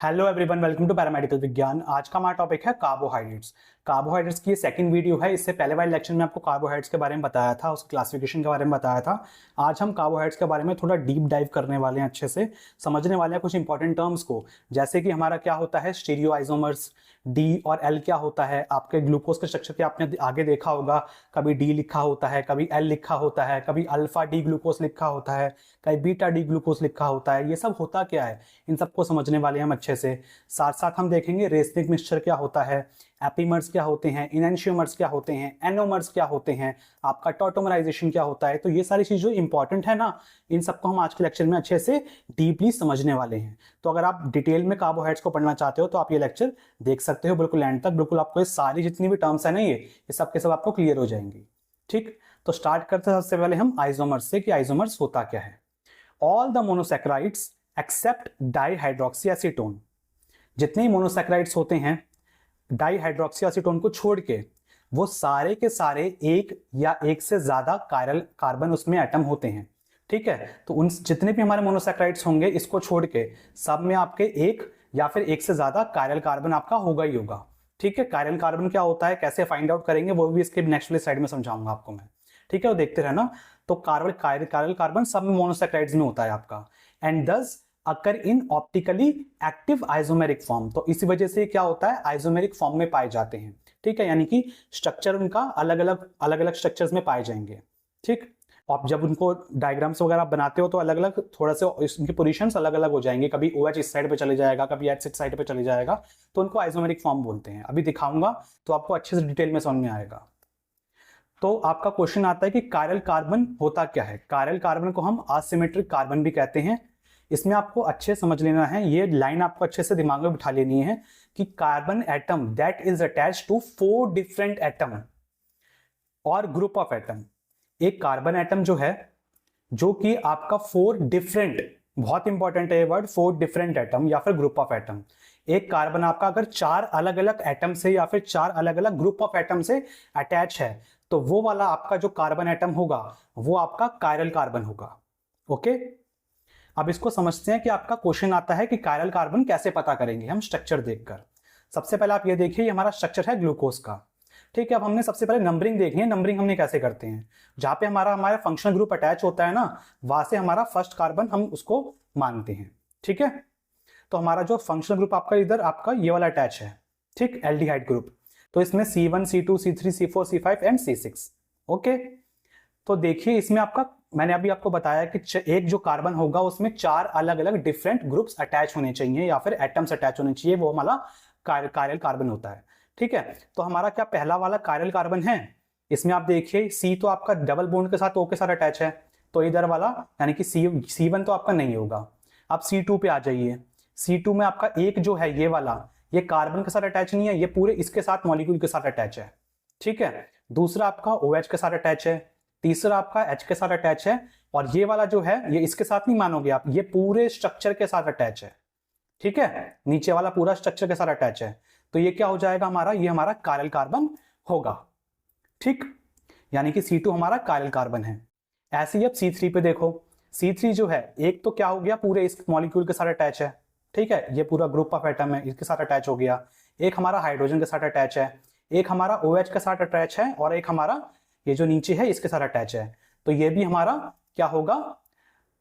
Hello everyone, welcome to paramedical विज्ञान। आज का हमारा टॉपिक है कार्बोहाइड्रेट्स। कार्बोहाइड्रेट्स की ये सेकंड वीडियो है। इससे पहले वाले लेक्चर में आपको कार्बोहाइड्रेट्स के बारे में बताया था, उसके क्लासिफिकेशन के बारे में बताया था। आज हम कार्बोहाइड्रेट्स के बारे में थोड़ा डीप डाइव करने वाले हैं, अच्छे से समझने वाले हैं कुछ इंपॉर्टेंट टर्म्स को। जैसे कि हमारा क्या होता है स्टीरियोआइसोमर्स, डी और एल क्या होता है। आपके ग्लूकोज के स्ट्रक्चर के आपने आगे देखा होगा, कभी डी लिखा होता है, कभी एल लिखा होता है, कभी अल्फा डी ग्लूकोज लिखा होता है, कभी बीटा डी ग्लूकोज लिखा होता है। ये सब होता क्या है, इन सबको समझने वाले हैं हम अच्छे से। साथ साथ हम देखेंगे रेसनिक मिक्सचर क्या होता है, एपीमर्स क्या होते हैं, इनएंशियोमर्स क्या होते हैं, एनोमर्स क्या होते हैं, आपका टॉटोमराइजेशन क्या होता है। तो ये सारी चीजें जो इंपॉर्टेंट है ना, इन सबको हम आज के लेक्चर में अच्छे से डीपली समझने वाले हैं। तो अगर आप डिटेल में कार्बोहाइड्रेट्स को पढ़ना चाहते हो तो आप ये लेक्चर देख सकते हो बिल्कुल एंड तक। बिल्कुल आपको ये सारी जितनी भी टर्म्स है ना, ये सब के सब आपको क्लियर हो जाएंगी। ठीक, तो स्टार्ट करते हैं सबसे पहले हम आइसोमर्स से कि आइसोमर्स होता क्या है। All the monosaccharides except dihydroxy acetone, जितने मोनोसैकेराइड्स होते हैं डाईहाइड्रोक्सी एसीटोन को छोड़ के, वो सारे के सारे एक या एक से ज्यादा कायरल कार्बन उसमें एटम होते हैं। ठीक है, तो उन जितने भी हमारे मोनोसैकेराइड्स होंगे इसको छोड़ के सब में आपके एक या फिर एक से ज्यादा कायरल कार्बन आपका होगा ही होगा। ठीक है, कायरल कार्बन क्या होता है, कैसे फाइंड आउट करेंगे, वो भी इसके नेक्स्ट वाली स्लाइड में समझाऊंगा आपको मैं। ठीक है, वो देखते रहना। तो कायरल कार्बन सब मोनोसैकेराइड्स में होता है आपका। एंड दस अकर इन ऑप्टिकली एक्टिव आइसोमेरिक फॉर्म, तो इसी वजह से क्या होता है, आइसोमेरिक फॉर्म में पाए जाते हैं। ठीक है, यानी कि स्ट्रक्चर उनका अलग अलग स्ट्रक्चर्स में पाए जाएंगे। ठीक, आप जब उनको डायग्राम्स वगैरह बनाते हो तो अलग अलग थोड़ा सा इनके पोजीशंस अलग अलग हो जाएंगे, कभी OH इस साइड पे चले जाएगा, कभी H इस साइड पे चले जाएगा, तो उनको आइसोमेरिक फॉर्म बोलते हैं। अभी दिखाऊंगा तो आपको अच्छे से डिटेल में समझ में आएगा। तो आपका क्वेश्चन आता है कि कायरल कार्बन होता क्या है। कायरल कार्बन को हम असिमेट्रिक कार्बन भी कहते हैं। इसमें आपको अच्छे समझ लेना है, ये लाइन आपको अच्छे से दिमाग में बिठा लेनी है कि carbon atom that is attached to 4 different atom और ग्रुप ऑफ एटम। एक कार्बन एटम जो है, जो कि आपका 4 डिफरेंट, बहुत इंपॉर्टेंट है ये वर्ड, 4 डिफरेंट एटम या फिर ग्रुप ऑफ एटम। एक कार्बन आपका अगर 4 अलग अलग एटम से या फिर 4 अलग अलग ग्रुप ऑफ एटम से अटैच है, तो वो वाला आपका जो कार्बन एटम होगा वो आपका कायरल कार्बन होगा। ओके, अब इसको समझते हैं कि आपका क्वेश्चन आता है कि कायरल कार्बन कैसे पता करेंगे हम स्ट्रक्चर देखकर। सबसे पहले आप ये देखिए, ये हमारा स्ट्रक्चर है ग्लूकोज का। ठीक है, अब हमने सबसे पहले नंबरिंग देखनी है। नंबरिंग हमने कैसे करते हैं, जहां पे हमारा फंक्शनल ग्रुप अटैच होता है ना, वहां से हमारा फर्स्ट कार्बन हम उसको मानते हैं। ठीक है, तो हमारा जो फंक्शनल ग्रुप आपका इधर आपका ये वाला अटैच है। ठीक, एल्डिहाइड ग्रुप। तो इसमें C1 C2 C3 C4 C5 and C6। Okay, तो देखिए इसमें आपका, मैंने अभी आपको बताया कि एक जो कार्बन होगा उसमें 4 अलग अलग डिफरेंट ग्रुप्स अटैच होने चाहिए या फिर एटम्स अटैच होने चाहिए, वो हमारा कायरल कार्बन होता है। ठीक है, तो हमारा क्या पहला वाला कायरल कार्बन है, इसमें आप देखिए C तो आपका डबल बॉन्ड के साथ O के साथ अटैच है, तो इधर वाला यानी कि C1 तो आपका नहीं होगा। अब C2 पे आ जाइए। C2 में आपका एक जो है ये वाला, ये कार्बन के साथ अटैच नहीं है, ये पूरे इसके साथ मॉलिक्यूल के साथ अटैच है। ठीक है, दूसरा आपका OH के साथ अटैच है, तीसरा आपका H के साथ अटैच है, और ये वाला जो है ये इसके साथ नहीं मानोगे आप, ये पूरे स्ट्रक्चर के साथ अटैच है। ठीक है, नीचे वाला पूरा स्ट्रक्चर के साथ अटैच है, तो ये क्या हो जाएगा हमारा, ये हमारा कायरल कार्बन होगा। ठीक, यानी कि C2 हमारा कायरल कार्बन है। ऐसे ही अब C3 पे देखो, C3 जो है एक तो क्या हो गया, पूरे इस मॉलिक्यूल के साथ अटैच है। ठीक है, ये पूरा ग्रुप ऑफ एटम है, इसके साथ अटैच हो गया। एक हमारा हाइड्रोजन के साथ अटैच है, एक हमारा OH के साथ अटैच है, और एक हमारा ये जो नीचे है इसके साथ अटैच है, तो ये भी हमारा क्या होगा,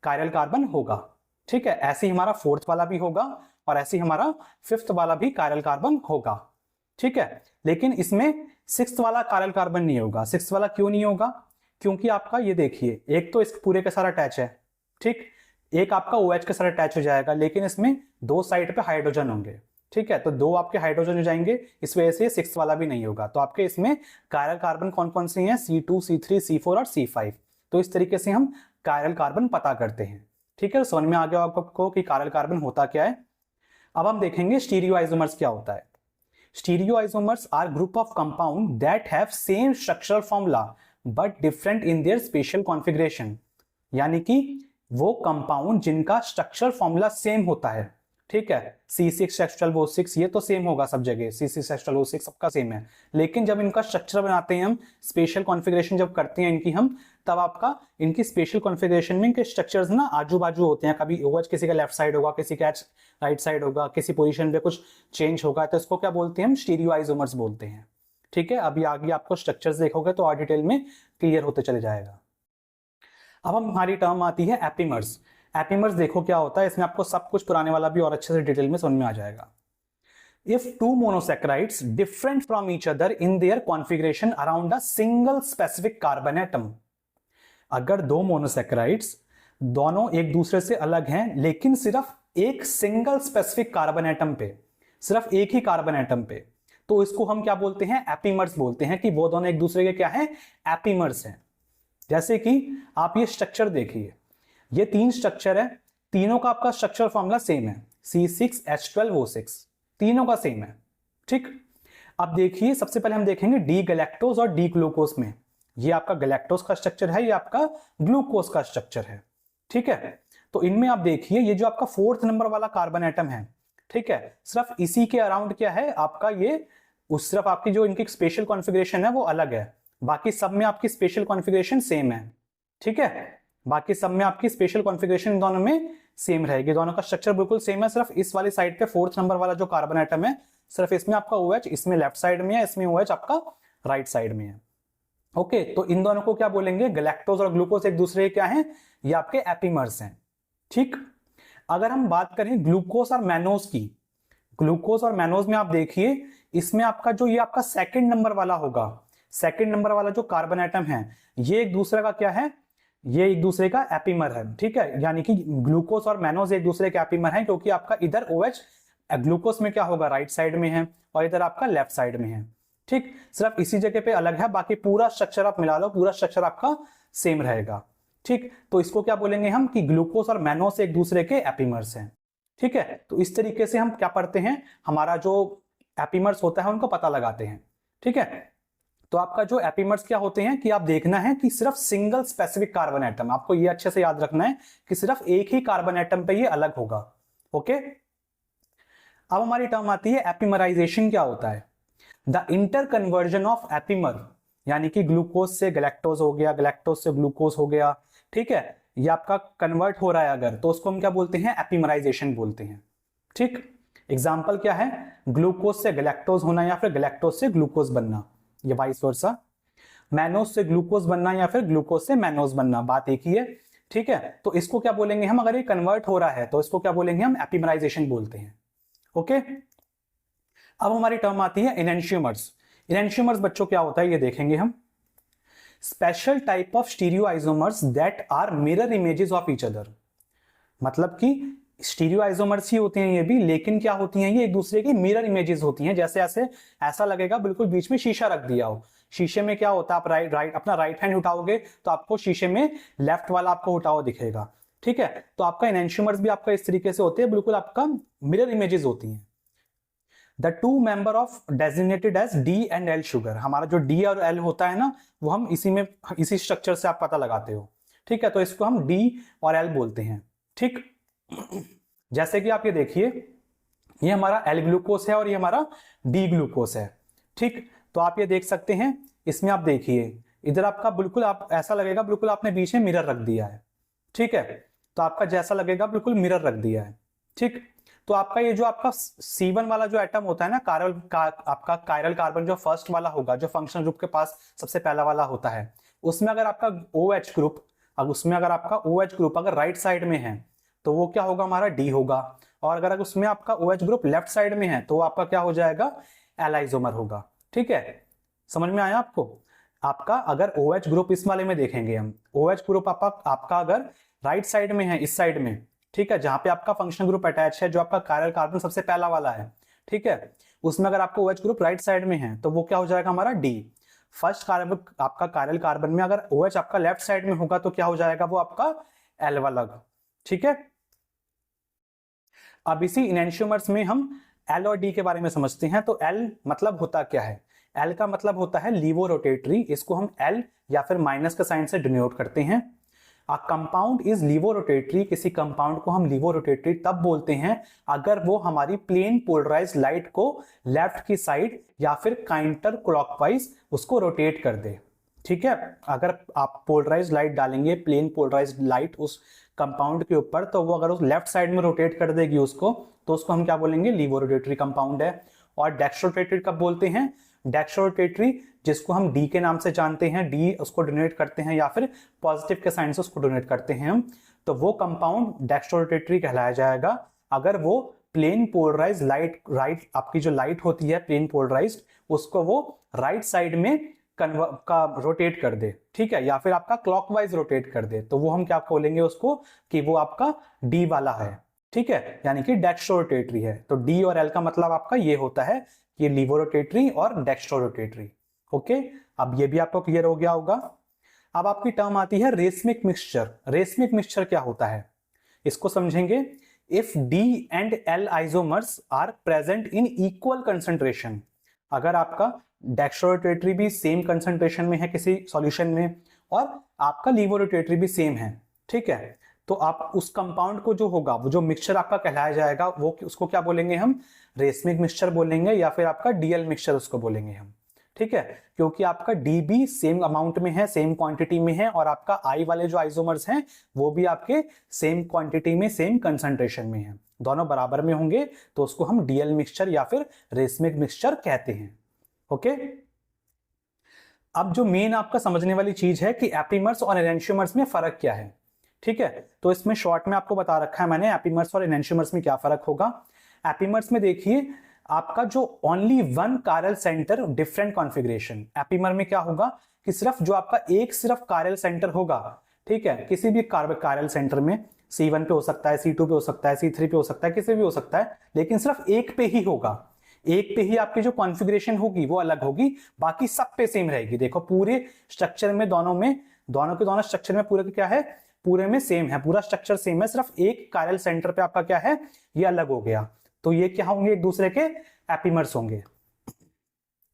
कायरल कार्बन होगा। ठीक है, ऐसे ही हमारा 4th वाला भी होगा, और ऐसे ही हमारा 5th वाला भी कायरल कार्बन होगा। ठीक है, लेकिन इसमें 6th वाला कायरल कार्बन नहीं होगा। 6th वाला क्यों नहीं होगा, क्योंकि आपका ये देखिए, एक तो इस पूरे के साथ अटैच है। ठीक, एक आपका OH के साथ अटैच हो जाएगा, लेकिन इसमें 2 साइड पे हाइड्रोजन होंगे। ठीक है, तो 2 आपके हाइड्रोजन हो जाएंगे, इस वजह से 6th वाला भी नहीं होगा। तो आपके इसमें कायरल कार्बन कौन कौन से हैं, C2 C3 C4 और C5। तो इस तरीके से हम कायरल कार्बन पता करते हैं। ठीक है, समझ में आ गया आपको कि कायरल कार्बन होता क्या है। अब हम देखेंगे स्टीरियोआइसोमर्स क्या होता है। Stereoisomers are group of compound that have same structural formula but different in their special configuration, यानी कि वो कंपाउंड जिनका स्ट्रक्चरल फॉर्मूला सेम होता है। ठीक है, C6H12O6 ये तो सेम होगा सब जगह, C6H12O6 सबका सेम है, लेकिन जब इनका स्ट्रक्चर बनाते हैं हम, स्पेशल कॉन्फ़िगरेशन जब करते हैं इनकी हम, तब आपका इनकी स्पेशल कॉन्फ़िगरेशन में इनके स्ट्रक्चर्स ना आजू बाजू होते हैं, कभी OH किसी का लेफ्ट साइड होगा, किसी का राइट साइड होगा, किसी पोजीशन पे कुछ चेंज होगा, तो इसको क्या बोलते हैं हम, स्टीरियो आइसोमर्स बोलते हैं। ठीक है, अभी आगे आपको स्ट्रक्चर्स देखोगे तो और डिटेल में क्लियर होते चले जाएगा। अब हमारी टर्म आती है एपिमर्स। एपिमर्स देखो क्या होता है, इसमें आपको सब कुछ पुराने वाला भी और अच्छे से डिटेल में समझ में आ जाएगा। If two monosaccharides different from each other in their configuration around a single specific carbon atom, अगर दो मोनोसैकेराइड्स दोनों एक दूसरे से अलग हैं लेकिन सिर्फ एक सिंगल स्पेसिफिक कार्बन एटम पे, सिर्फ एक ही कार्बन एटम पे, तो इसको हम क्या बोलते हैं, एपिमर्स बोलते हैं, कि वो दोनों एक दूसरे के क्या हैं, एपिमर्स हैं। जैसे कि आप ये स्ट्रक्चर देखिए, ये 3 स्ट्रक्चर है, तीनों का आपका स्ट्रक्चर फॉर्मूला सेम है, C6H12O6, तीनों का सेम है। ठीक, अब देखिए सबसे पहले हम देखेंगे डी गैलेक्टोज और डी ग्लूकोज में, ये आपका गैलेक्टोज का स्ट्रक्चर है, ये आपका ग्लूकोज का स्ट्रक्चर है। ठीक है, तो इनमें आप देखिए ये जो आपका 4th नंबर वाला कार्बन एटम है, ठीक है, सिर्फ इसी के अराउंड क्या है आपका, ये उस सिर्फ आपकी जो इनकी स्पेशल कॉन्फ़िगरेशन है वो अलग है, बाकी सब में आपकी स्पेशल कॉन्फ़िगरेशन सेम है। ठीक है, बाकी सब में आपकी स्पेशल कॉन्फ़िगरेशन दोनों में सेम रहेगी, दोनों का स्ट्रक्चर बिल्कुल सेम है, सिर्फ इस वाली साइड पे 4th नंबर वाला जो कार्बन एटम है, सिर्फ इसमें आपका OH इसमें लेफ्ट साइड में है, इसमें OH आपका राइट साइड में है। ओके, तो इन दोनों को क्या बोलेंगे, गैलेक्टोज और ग्लूकोज एक दूसरे के क्या हैं, ये आपके एपिमर्स हैं। ठीक, अगर हम बात करें ग्लूकोज और मैनोज की, ग्लूकोज और मैनोज में आप देखिए इसमें आपका जो ये आपका 2nd नंबर वाला होगा, 2nd नंबर वाला जो कार्बन एटम है, ये एक दूसरे का क्या है, ये एक दूसरे का एपिमर है। ठीक है, यानी कि ग्लूकोज और मैनोज एक दूसरे के एपिमर हैं, क्योंकि आपका इधर OH ग्लूकोज में क्या होगा, राइट साइड में है, और इधर आपका लेफ्ट साइड में है। ठीक, सिर्फ इसी जगह पे अलग है, बाकी पूरा स्ट्रक्चर आप मिला लो, पूरा स्ट्रक्चर आपका सेम रहेगा। ठीक, तो इसको क्या बोलेंगे हम, कि ग्लूकोज और मैनोज एक दूसरे के एपिमर्स हैं। ठीक है, तो इस तरीके से हम क्या पढ़ते हैं, हमारा जो एपिमर्स होता है उनको पता लगाते हैं। ठीक है, तो आपका जो एपिमर्स क्या होते हैं, कि आप देखना है कि सिर्फ सिंगल स्पेसिफिक कार्बन एटम, आपको ये अच्छे से याद रखना है कि सिर्फ एक ही कार्बन एटम पे ये अलग होगा। ओके, अब हमारी टर्म आती है एपिमराइजेशन। क्या होता है, the inter conversion of epimer, यानी कि ग्लूकोज से गैलेक्टोज हो गया, गैलेक्टोज से ग्लूकोज हो गया। ठीक है, ये आपका कन्वर्ट हो रहा है अगर, तो उसको हम क्या बोलते हैं, एपिमराइजेशन बोलते हैं। ठीक, एग्जाम्पल क्या है, ग्लूकोज से गैलेक्टोज होना या फिर गैलेक्टोज से ग्लूकोज बनना, ये वाइस वर्सा, मैनोज से ग्लूकोज बनना या फिर ग्लूकोज से मैनोज बनना, बात एक ही है। ठीक है, तो इसको क्या बोलेंगे हम, अगर ये कन्वर्ट हो रहा है तो इसको क्या बोलेंगे हम, एपिमराइजेशन बोलते हैं। ओके, अब हमारी टर्म आती है एनेंशियोमर्स। एनेंशियोमर्स बच्चों क्या होता है ये देखेंगे हम, special type of stereo isomers that are mirror images of each other, मतलब कि स्टीरियो आइसोमर्स ही होते हैं ये भी, लेकिन क्या होती हैं, ये एक दूसरे की मिरर इमेजेस होती हैं। जैसे ऐसे ऐसा लगेगा बिल्कुल बीच में शीशा रख दिया हो, शीशे में क्या होता है, आप अपना राइट हैंड उठाओगे तो आपको शीशे में लेफ्ट वाला आपको उठा हुआ दिखेगा। ठीक है, तो आपका एनेंशियोमर्स भी आपका इस तरीके से होते हैं, बिल्कुल आपका मिरर इमेजेस होती हैं। The two member of designated as D and L sugar, हमारा जो D और L होता है ना, वो हम इसी स्ट्रक्चर से आप पता लगाते हो। ठीक है, तो इसको हम D और L बोलते हैं। ठीक, जैसे कि आप ये देखिए, ये हमारा L ग्लूकोज है और ये हमारा D ग्लूकोज है। ठीक, तो आप ये देख सकते हैं, इसमें आप देखिए इधर आपका बिल्कुल आप ऐसा लगेगा बिल्कुल आपने बीच में मिरर रख दिया है। ठीक है, तो आपका जैसा लगेगा बिल्कुल मिरर रख दिया है। ठीक, तो आपका ये जो आपका C1 वाला जो एटम होता है ना, आपका कायरल कार्बन जो फर्स्ट वाला होगा, जो फंक्शनल ग्रुप के पास सबसे पहला वाला होता है, उसमें अगर आपका OH ग्रुप, अगर आपका OH ग्रुप अगर राइट साइड में है तो वो क्या होगा, हमारा D होगा, और अगर उसमें आपका OH ग्रुप लेफ्ट साइड में है तो आपका क्या हो जाएगा, L आइसोमर होगा। ठीक है, समझ में आया आपको। आपका अगर OH ग्रुप इस वाले में देखेंगे हम, OH ग्रुप आपका अगर राइट साइड में है, इस साइड में, ठीक है, जहां पे आपका फंक्शनल ग्रुप अटैच है, जो आपका कायरल कार्बन सबसे पहला वाला है, ठीक है, उसमें अगर आपको OH ग्रुप राइट साइड में है तो वो क्या हो जाएगा, हमारा D। फर्स्ट कार्बन आपका कायरल कार्बन में अगर OH आपका लेफ्ट साइड में होगा तो क्या हो जाएगा, वो आपका L वाला। ठीक है, अब इसी एनेंशियोमर्स में हम L और D के बारे में समझते हैं। तो L मतलब होता क्या है, L का मतलब होता है लीवो रोटेटरी, इसको हम L या फिर माइनस का साइन से डिनोट करते हैं। A compound is levo rotatory, किसी कंपाउंड को हम लीवो रोटेटरी तब बोलते हैं अगर वो हमारी प्लेन पोलराइज्ड लाइट को लेफ्ट की साइड या फिर काउंटर क्लॉकवाइज उसको रोटेट कर दे। ठीक है, अगर आप पोलराइज लाइट डालेंगे, प्लेन पोलराइज लाइट उस कंपाउंड के ऊपर, तो वो अगर उस लेफ्ट साइड में रोटेट कर देगी उसको, तो उसको हम क्या बोलेंगे, लीवो रोटेटरी कंपाउंड है। और डेक्स्ट्रो रोटेटरी कब बोलते हैं, डेक्स्ट्रो रोटेटरी जिसको हम डी के नाम से जानते हैं, डी उसको डोनेट करते हैं या फिर पॉजिटिव के साइन से उसको डोनेट करते हैं हम, तो वो कंपाउंड डेक्स्ट्रो रोटेटरी कहलाया जाएगा अगर वो प्लेन पोलराइज लाइट, राइट आपकी जो लाइट होती है प्लेन पोलराइज्ड, उसको वो राइट साइड में का रोटेट कर दे, ठीक है, या फिर आपका क्लॉकवाइज रोटेट कर दे, तो वो हम क्या बोलेंगे उसको कि वो आपका डी वाला है, ठीक है, यानी कि डेक्स्ट्रो रोटेटरी है। तो डी और एल का मतलब आपका ये होता है, ये लीवो रोटेटरी और डेक्स्ट्रो रोटेटरी। ओके, अब ये भी आपको क्लियर हो गया होगा। अब आपकी टर्म आती है रेसमिक मिक्सचर। रेसमिक मिक्सचर क्या होता है, इसको समझेंगे। If D and L isomers are present in equal concentration, अगर आपका डेक्स्ट्रो रोटेटरी भी सेम कंसंट्रेशन में है किसी सॉल्यूशन में और आपका लीवो रोटेटरी भी सेम है, ठीक है, तो आप उस कंपाउंड को जो होगा, वो जो मिक्सचर आपका कहलाया जाएगा, वो उसको क्या बोलेंगे हम, रेसमिक मिक्सचर बोलेंगे या फिर आपका डीएल मिक्सचर उसको बोलेंगे हम, ठीक है, क्योंकि आपका डी भी सेम अमाउंट में है, सेम क्वांटिटी में है, और आपका आई वाले जो आइसोमर्स हैं वो भी आपके सेम क्वांटिटी में, सेम कंसंट्रेशन में है, दोनों बराबर में होंगे, तो उसको हम डीएल मिक्सचर या फिर रेसमिक मिक्सचर कहते हैं। ओके, अब जो मेन आपका समझने वाली चीज है कि एपिमर्स और एनेंशियोमर्स में फर्क क्या है, ठीक है, तो इसमें शॉर्ट में आपको बता रखा है मैंने एपिमर्स और एनेंशियोमर्स में क्या फर्क होगा। एपिमर्स में देखिए आपका जो only one chiral centre different configuration, epimer में क्या होगा कि सिर्फ जो आपका एक सिर्फ कायरल सेंटर होगा, ठीक है, किसी भी कायरल सेंटर में C1 पे हो सकता है, C2 पे हो सकता है, C3 पे हो सकता है, किसी भी हो सकता है, लेकिन सिर्फ एक पे ही होगा, एक पे ही आपकी जो कॉन्फ़िगरेशन होगी वो अलग होगी, बाकी सब पे सेम रहेगी। देखो पूरे स्ट्रक्चर में, दोनों के दोनों स्ट्रक्चर में पूरे क्या है, पूरे में सेम है, पूरा स्ट्रक्चर सेम है, सिर्फ एक कायरल सेंटर पे आपका क्या है, ये अलग हो गया, तो ये क्या होंगे, एक दूसरे के एपिमर्स होंगे,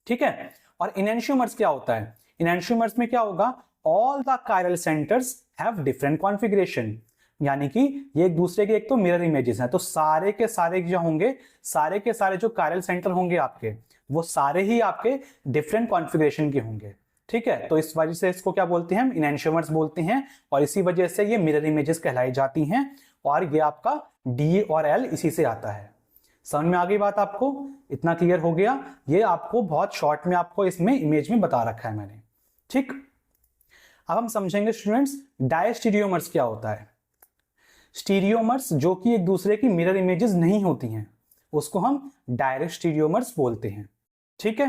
ठीक है। और इनेंशियोमर्स क्या होता है, इनेंशियोमर्स में क्या होगा, all the chiral centres have different configuration, यानी कि ये एक दूसरे के एक तो मिरर इमेजेस हैं, तो सारे के सारे जो होंगे, सारे के सारे जो कायरल सेंटर होंगे आपके, वो सारे ही आपके डिफरेंट कॉन्फ़िगरेशन के होंगे, ठीक है, तो इस वजह से इसको क्या बोलते हैं हम, इनेंशियोमर्स बोलते हैं, और इसी वजह से ये मिरर इमेजेस कहलाई जाती हैं, और ये आपका डी और एल इसी से आता है। समझ में आ गई बात आपको, इतना क्लियर हो गया, ये आपको बहुत शॉर्ट में आपको इसमें इमेज में बता रखा है मैंने, ठीक। अब हम समझेंगे स्टूडेंट्स डायस्टीरियोमर्स क्या होता है। स्टीरियोमर्स जो कि एक दूसरे की मिरर इमेजेस नहीं होती हैं, उसको हम डायरेक्ट स्टीरियोमर्स बोलते हैं, ठीक है।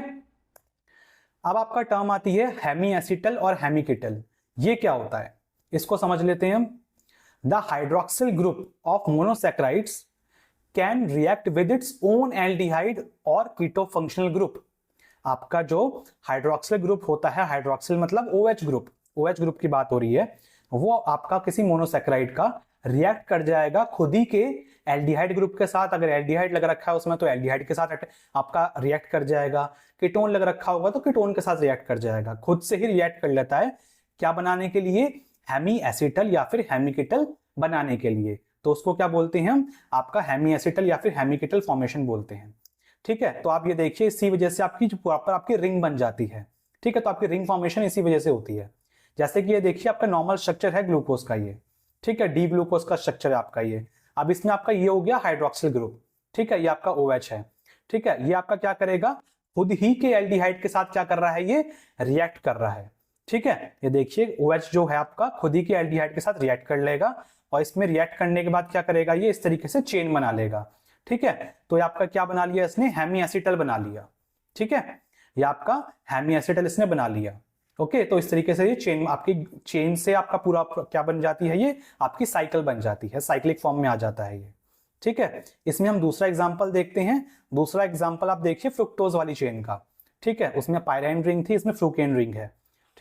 अब आपका टर्म आती है हेमी एसिटल और हेमिकिटल, ये क्या होता है, इसको समझ लेते हैं हम। The hydroxyl group of monosaccharides can react with its own aldehyde और कीटो फंक्शनल ग्रुप। आपका जो हाइड्रोक्सिल ग्रुप होता है, हाइड्रोक्सिल मतलब OH ग्रुप, OH ग्रुप की बात हो रही है, वो आपका किसी मोनोसैकेराइड का रिएक्ट कर जाएगा खुद ही के एल्डिहाइड ग्रुप के साथ, अगर एल्डिहाइड लग रखा है उसमें तो एल्डिहाइड के साथ आपका रिएक्ट कर जाएगा, कीटोन लग रखा होगा तो कीटोन के साथ रिएक्ट कर जाएगा, खुद से ही रिएक्ट कर लेता है, क्या बनाने के लिए, हेमी एसिटल या फिर हेमिकिटल बनाने के लिए, तो उसको क्या बोलते हैं हम, आपका हेमी एसिटल या फिर हेमिकिटल फॉर्मेशन बोलते हैं, ठीक है। तो आप ये देखिए इसी वजह से आपकी जो प्रॉपर आपकी रिंग बन जाती है, ठीक है, तो आपकी रिंग फॉर्मेशन इसी वजह से होती है। जैसे कि ये देखिए आपका नॉर्मल स्ट्रक्चर है ग्लूकोज का ये, ठीक है, डी ग्लूकोज का स्ट्रक्चर है आपका ये, अब इसमें आपका ये हो गया हाइड्रोक्सिल ग्रुप, ठीक है, ये आपका OH है, ठीक है, ये आपका क्या करेगा, खुद ही के एल्डिहाइड के साथ क्या कर रहा है, ये रिएक्ट कर रहा है, ठीक है, ये देखिए OH जो है आपका खुद ही के एल्डिहाइड के साथ रिएक्ट कर लेगा, और इसमें रिएक्ट करने के बाद क्या करेगा, ये इस तरीके से चेन बना लेगा, ठीक है, तो ये आपका क्या बना लिया इसने, हेमी एसिटल बना लिया, ठीक है, ये आपका हेमी एसिटल इसने बना लिया, ओके। तो इस तरीके से ये चेन, आपकी चेन से आपका पूरा क्या बन जाती है, ये आपकी साइकिल बन जाती है, साइक्लिक फॉर्म में आ जाता है ये, ठीक है। इसमें हम दूसरा एग्जांपल देखते हैं, दूसरा एग्जांपल आप देखिए फ्रुक्टोज वाली चेन का, ठीक है, उसमें पायराइन रिंग थी, इसमें फ्रुकेन रिंग है,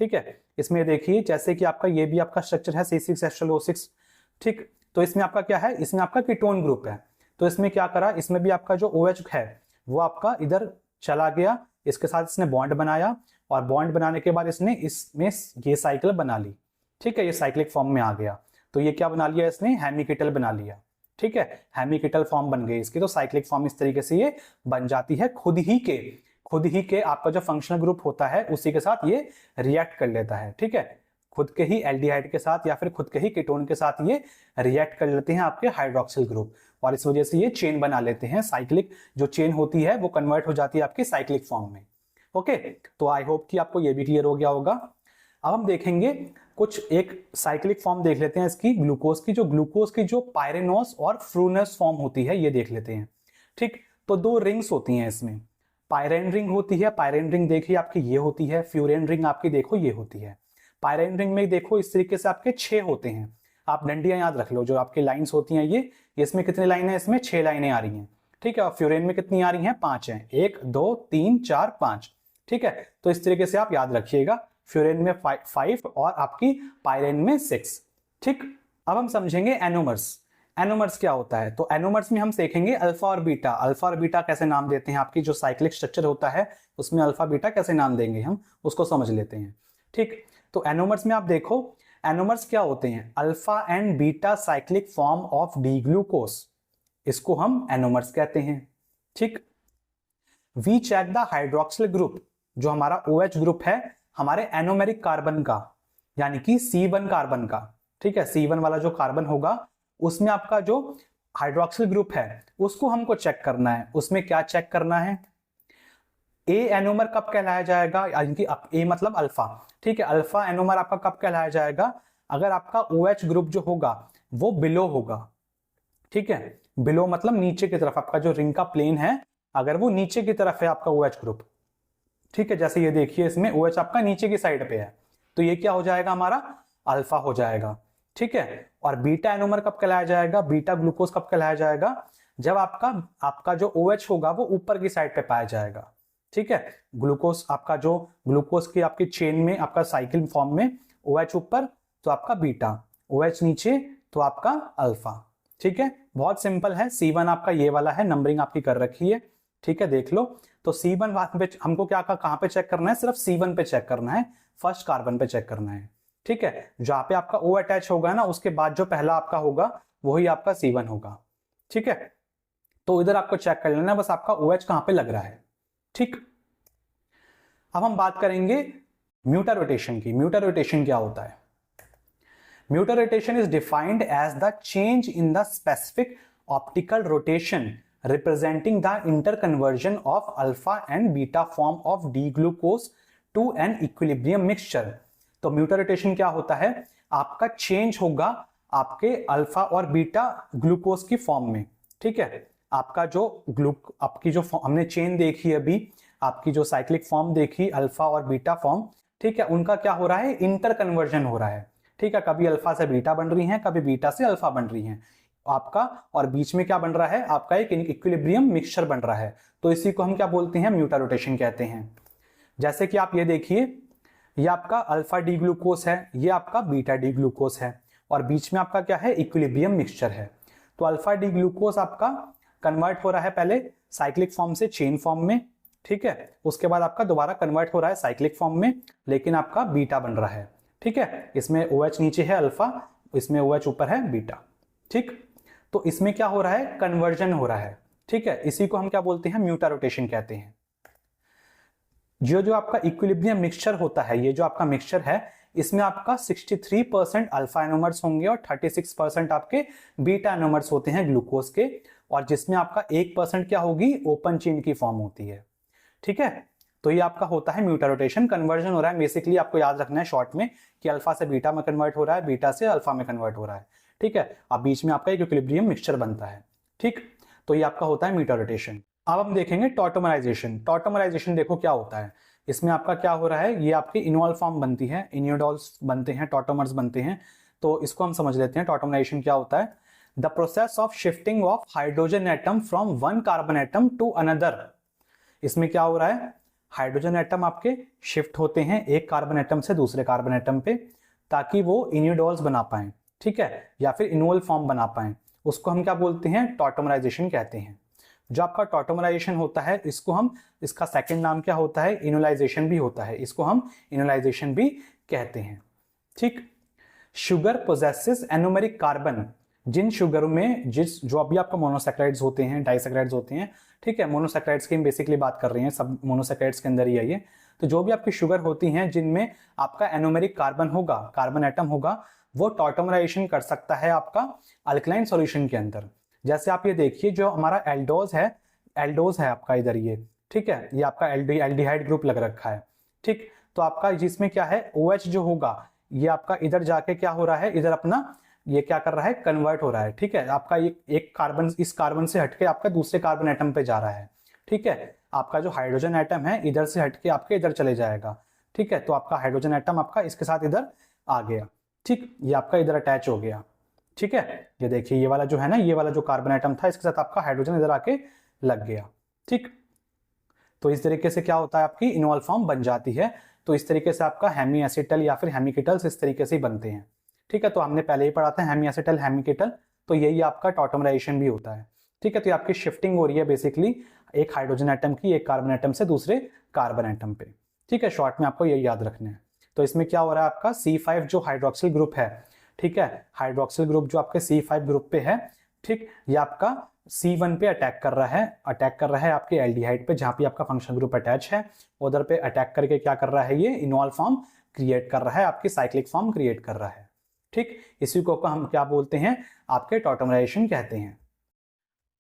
ठीक है। इसमें देखिए जैसे कि आपका ये भी आपका स्ट्रक्चर है C6H12O6, ठीक, तो इसमें आपका क्या है, इसमें आपका कीटोन ग्रुप है, तो इसमें क्या करा, इसमें भी आपका जो OH है वो आपका इधर चला गया, इसके साथ इसने बॉन्ड बनाया, और बॉन्ड बनाने के बाद इसने इसमें ये साइकिल बना ली, ठीक है, ये साइक्लिक फॉर्म में आ गया, तो ये क्या बना लिया इसने, हेमिकिटल बना लिया, ठीक है, हेमिकिटल फॉर्म बन गई इसकी, तो साइक्लिक फॉर्म इस तरीके से ये बन जाती है, खुद ही के आपका जो फंक्शनल ग्रुप होता है उसी के साथ ये रिएक्ट कर लेता है, ठीक है। खुद के ही एल्डिहाइड के साथ या फिर खुद के ही कीटोन के साथ ये रिएक्ट कर लेते हैं आपके हाइड्रोक्सिल ग्रुप, और इस वजह से ये चेन बना लेते हैं। साइक्लिक जो चेन होती है वो कन्वर्ट हो जाती है आपकी साइक्लिक फॉर्म में। ओके, तो आई होप कि आपको ये भी क्लियर हो गया होगा। अब हम देखेंगे कुछ एक साइक्लिक फॉर्म देख लेते हैं इसकी ग्लूकोज की, जो ग्लूकोज की जो पायरेनोस और फ्रूनस फॉर्म होती है ये देख लेते हैं, ठीक। तो दो रिंग्स होती हैं इसमें, पायरेन रिंग होती है, पायरेन रिंग देखिए आपकी ये होती है, फ्यूरेन रिंग आपकी देखो ये होती है। पायरेन रिंग में देखो इस तरीके से आपके 6 होते हैं, आप डंडियां याद रख लो, जो आपकी लाइंस होती हैं ये इसमें कितनी लाइनें, इसमें 6 लाइनें आ रही हैं, ठीक है। और फ्यूरेन में कितनी आ रही हैं, 5 हैं, 1 2 3 4 5, ठीक है। तो इस तरीके से आप याद रखिएगा, फ्यूरेन में 5 और आपकी पायरेन में 6, ठीक। अब हम समझेंगे एनोमर्स। एनोमर्स क्या होता है, तो एनोमर्स में हम देखेंगे अल्फा और बीटा। अल्फा और बीटा कैसे नाम देते हैं, आपकी जो साइक्लिक स्ट्रक्चर होता है उसमें अल्फा बीटा कैसे नाम देंगे हम उसको समझ लेते हैं, ठीक। तो एनोमर्स में आप देखो, एनोमर्स क्या होते हैं, alpha and beta cyclic form of D glucose, इसको हम एनोमर्स कहते हैं, ठीक। We check the hydroxyl group, जो हमारा OH ग्रुप है हमारे एनोमेरिक कार्बन का, यानी कि C1 कार्बन का, ठीक है। C1 वाला जो कार्बन होगा उसमें आपका जो हाइड्रोक्सिल ग्रुप है उसको हमको चेक करना है। उसमें क्या चेक करना है, ए एनोमर कब कहलाया जाएगा, यानी कि ए मतलब अल्फा, ठीक है। अल्फा एनोमर आपका कब कहलाया जाएगा, अगर आपका OH ग्रुप जो होगा वो बिलो होगा, ठीक है। बिलो मतलब नीचे की तरफ, आपका जो रिंग का प्लेन है अगर वो नीचे की तरफ है आपका OH ग्रुप, ठीक है। जैसे ये देखिए इसमें OH आपका नीचे की साइड पे है, तो ये क्या हो जाएगा हमारा अल्फा हो जाएगा, ठीक है। और बीटा एनोमर कब कहलाया जाएगा, बीटा ग्लूकोज कब कहलाया जाएगा, जब आपका जो OH होगा वो ऊपर की साइड पे पाया जाएगा, ठीक है। ग्लूकोज आपका जो ग्लूकोज की आपकी चेन में आपका साइकिल फॉर्म में OH ऊपर तो आपका बीटा, OH नीचे तो आपका अल्फा, ठीक है। बहुत सिंपल है। C1 आपका ये वाला है, नंबरिंग आपकी कर रखी है, ठीक है, देख लो। तो C1 पे हमको क्या कहां पे चेक करना है, सिर्फ C1 पे चेक करना है, फर्स्ट कार्बन पे चेक करना है, ठीक है। जहां पे आपका O अटैच होगा ना उसके बाद जो पहला आपका होगा वही आपका C1 होगा, ठीक है। तो इधर आपको चेक कर लेना बस आपका OH कहां पे लग रहा है, ठीक। अब हम बात करेंगे म्यूटा रोटेशन की। म्यूटा रोटेशन क्या होता है, mutarotation is defined as the change in the specific optical rotation representing the interconversion of alpha and beta form of D-glucose to an equilibrium mixture। तो म्यूटा रोटेशन क्या होता है, आपका चेंज होगा आपके अल्फा और बीटा ग्लूकोज की form में, ठीक है। आपका जो आपकी जो हमने चेन देखी अभी, आपकी जो साइक्लिक फॉर्म देखी अल्फा और बीटा फॉर्म, ठीक है, उनका क्या हो रहा है, इंटर कन्वर्जन हो रहा है, ठीक है। कभी अल्फा से बीटा बन रही है, कभी बीटा से अल्फा बन रही है आपका, और बीच में क्या बन रहा है आपका एक इक्विलिब्रियम मिक्सचर बन रहा है। तो इसी को हम क्या बोलते हैं, म्यूटा रोटेशन कहते हैं। जैसे कि आप ये देखिए, ये आपका अल्फा डी ग्लूकोज है, ये आपका बीटा डी ग्लूकोज है, और बीच में आपका क्या है, इक्विलिब्रियम मिक्सचर है। तो अल्फा डी ग्लूकोज आपका कन्वर्ट हो रहा है पहले साइक्लिक फॉर्म से चेन फॉर्म में, ठीक है। उसके बाद आपका दोबारा कन्वर्ट हो रहा है साइक्लिक फॉर्म में, लेकिन आपका बीटा बन रहा है, ठीक है। इसमें OH नीचे है अल्फा, इसमें OH ऊपर है बीटा, ठीक। तो इसमें क्या हो रहा है, कन्वर्जन हो रहा है, ठीक है। इसी को हम क्या बोलते हैं, म्यूटा रोटेशन कहते हैं। जो आपका इक्विलिब्रियम मिक्सचर होता है, ये जो आपका मिक्सचर है इसमें आपका 63% अल्फा एनोमर्स होंगे और 36% आपके बीटा एनोमर्स होते हैं ग्लूकोज के, और जिसमें आपका 1% क्या होगी, ओपन चेन की फॉर्म होती है, ठीक है। तो ये आपका होता है म्यूटा रोटेशन, कन्वर्जन हो रहा है। बेसिकली आपको याद रखना है शॉर्ट में कि अल्फा से बीटा में कन्वर्ट हो रहा है, बीटा से अल्फा में कन्वर्ट हो रहा है, ठीक है। अब बीच में आपका एक इक्विलिब्रियम मिक्सचर बनता है, ठीक। तो ये आपका होता है म्यूटा रोटेशन। अब हम देखेंगे टॉटोमराइजेशन। टॉटोमराइजेशन देखो क्या होता है, इसमें आपका क्या हो रहा है, ये आपकी इनॉल फॉर्म बनती है, इनियोडॉल्स बनते हैं, टॉटोमर्स बनते हैं। तो इसको हम समझ लेते हैं टॉटोमराइजेशन क्या होता है। The process of shifting of hydrogen atom from one carbon atom to another. इसमें क्या हो रहा है, हाइड्रोजन एटम आपके शिफ्ट होते हैं एक कार्बन एटम से दूसरे कार्बन एटम पे, ताकि वो इनियोडॉल्स बना पाए, ठीक है, या फिर इनोल फॉर्म बना पाए। उसको हम क्या बोलते हैं, टॉटोमराइजेशन कहते हैं। जो आपका टॉटोमराइजेशन होता है इसको हम, इसका सेकंड नाम क्या होता है, इनोलाइजेशन भी होता है, इसको हम इनोलाइजेशन भी कहते हैं, ठीक। Sugar possesses anomeric carbon. जिन शुगर में जो अभी आपका मोनोसैकेराइड्स होते हैं, डाइसैकेराइड्स होते हैं, ठीक है, मोनोसैकेराइड्स की हम बेसिकली बात कर रहे हैं, सब मोनोसैकेराइड्स के अंदर ही है ये। तो जो भी आपकी शुगर होती हैं जिनमें आपका एनोमेरिक कार्बन होगा, कार्बन एटम होगा, वो टॉटमराइजेशन कर सकता है आपका अल्कलाइन सॉल्यूशन के अंदर। जैसे आप ये देखिए, जो हमारा एल्डोज है आपका इधर ये, ठीक है, ये आपका एल्डिहाइड ग्रुप लग रखा है, ठीक। तो आपका जिसमें क्या है, OH जो होगा ये आपका इधर जाके क्या हो रहा है, इधर अपना ये क्या कर रहा है, कन्वर्ट हो रहा है, ठीक है। आपका एक कार्बन इस कार्बन से हटके आपका दूसरे कार्बन एटम पे जा रहा है, ठीक है। आपका जो हाइड्रोजन एटम है इधर से हटके आपके इधर चले जाएगा, ठीक है। तो आपका हाइड्रोजन एटम आपका इसके साथ इधर आ गया, ठीक, ये आपका इधर अटैच हो गया, ठीक है। ये देखिए, ये वाला जो है ना, ये वाला जो कार्बन एटम था इसके साथ आपका हाइड्रोजन इधर आके लग गया, ठीक। तो इस तरीके से क्या होता है, आपकी इनॉल फॉर्म बन जाती है। तो इस तरीके से आपका हेमी एसिटल या फिर हेमिकेटल्स इस तरीके से ही बनते हैं, ठीक है। तो हमने पहले ही पढ़ा था हेमी एसिटल हेमिकेटल, तो यही आपका टॉटमराइजेशन भी होता है, ठीक है। तो ये आपकी शिफ्टिंग हो रही है बेसिकली एक हाइड्रोजन एटम की एक कार्बन एटम से दूसरे कार्बन एटम पे, ठीक है। शॉर्ट में आपको यही याद रखना है। तो इसमें क्या हो रहा है, आपका C5 जो हाइड्रोक्सिल ग्रुप है, ठीक है, हाइड्रोक्सिल ग्रुप जो आपके C5 ग्रुप पे है, ठीक, ये आपका C1 पे अटैक कर रहा है आपके एल्डिहाइड पे, जहां पे आपका फंक्शनल ग्रुप अटैच है, उधर पे अटैक करके क्या कर रहा है, ये इनॉल फॉर्म क्रिएट कर रहा है, आपकी साइक्लिक फॉर्म क्रिएट कर रहा है, ठीक। इसी को हम क्या बोलते हैं, आपके टॉटमराइजेशन कहते हैं।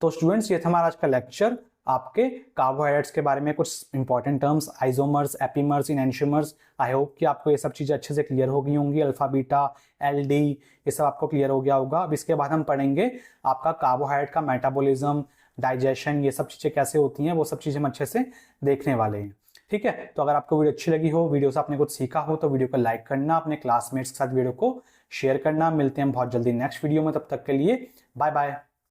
तो स्टूडेंट्स, ये था हमारा आज का लेक्चर, आपके कार्बोहाइड्रेट्स के बारे में कुछ important terms, isomers, epimers, enantiomers. I hope कि आपको ये सब चीजें अच्छे से क्लियर हो गई होंगी, अल्फा बीटा LD ये सब आपको क्लियर हो गया होगा। अब इसके बाद हम पढ़ेंगे आपका कार्बोहाइड्रेट का मेटाबॉलिज्म, डाइजेशन, ये सब चीजें कैसे होती हैं, वो सब चीजें हम अच्छे से देखने वाले हैं, ठीक है। तो अगर आपको वीडियो अच्छी लगी हो, वीडियो से आपने कुछ सीखा हो, तो वीडियो को लाइक करना, अपने क्लासमेट्स के साथ वीडियो को शेयर करना। मिलते हैं बहुत जल्दी नेक्स्ट वीडियो में, तब तक के लिए बाय बाय।